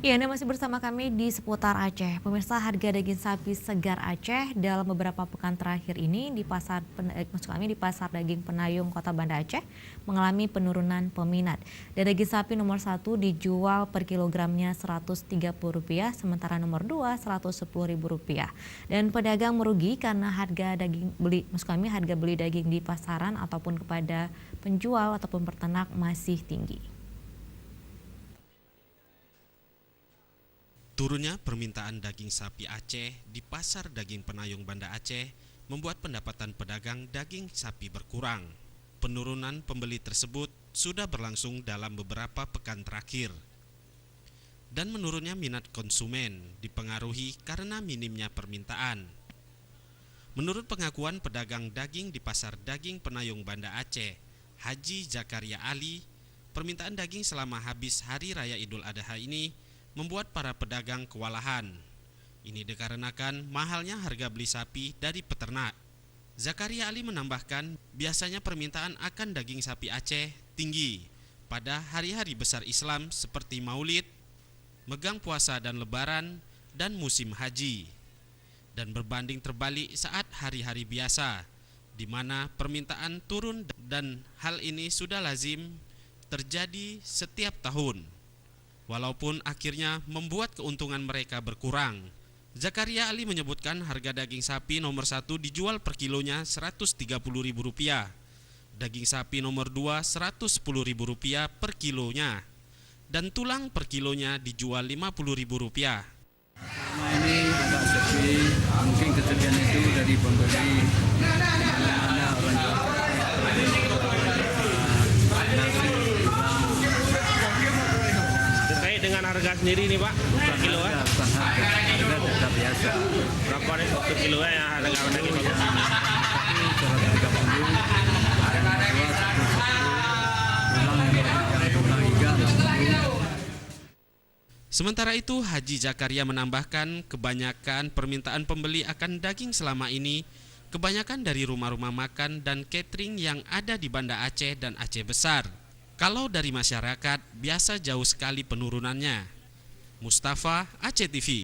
Ya, Anda masih bersama kami di seputar Aceh. Pemirsa, harga daging sapi segar Aceh dalam beberapa pekan terakhir ini di pasar daging Penayung Kota Banda Aceh mengalami penurunan peminat. Dan daging sapi nomor 1 dijual per kilogramnya Rp130, sementara nomor 2 Rp110.000. Dan pedagang merugi karena harga beli daging di pasaran ataupun kepada penjual ataupun peternak masih tinggi. Turunnya permintaan daging sapi Aceh di pasar daging Penayung Banda Aceh membuat pendapatan pedagang daging sapi berkurang. Penurunan pembeli tersebut sudah berlangsung dalam beberapa pekan terakhir. Dan menurunnya minat konsumen dipengaruhi karena minimnya permintaan. Menurut pengakuan pedagang daging di pasar daging Penayung Banda Aceh, Haji Zakaria Ali, permintaan daging selama habis Hari Raya Idul Adha ini membuat para pedagang kewalahan. Ini dikarenakan mahalnya harga beli sapi dari peternak. Zakaria Ali menambahkan, biasanya permintaan akan daging sapi Aceh tinggi pada hari-hari besar Islam seperti Maulid, megang puasa dan Lebaran, dan musim haji. Dan berbanding terbalik saat hari-hari biasa, di mana permintaan turun, dan hal ini sudah lazim terjadi setiap tahun. Walaupun akhirnya membuat keuntungan mereka berkurang. Zakaria Ali menyebutkan harga daging sapi nomor 1 dijual per kilonya Rp130.000. Daging sapi nomor 2 Rp110.000 per kilonya. Dan tulang per kilonya dijual Rp50.000. Selama ini agak sepi, mungkin kesepian itu dari pembeli. Mana orang jual dengan harga sendiri nih Pak, per kilo ya? bukan harga tetap biasa. Berapa nih 1 kilo ya harga daging bagus? Tapi 130, ada yang jual 110, tulang iga 60. Sementara itu, Haji Zakaria menambahkan kebanyakan permintaan pembeli akan daging selama ini kebanyakan dari rumah-rumah makan dan catering yang ada di Banda Aceh dan Aceh Besar. Kalau dari masyarakat, biasa jauh sekali penurunannya. Mustafa, Aceh TV.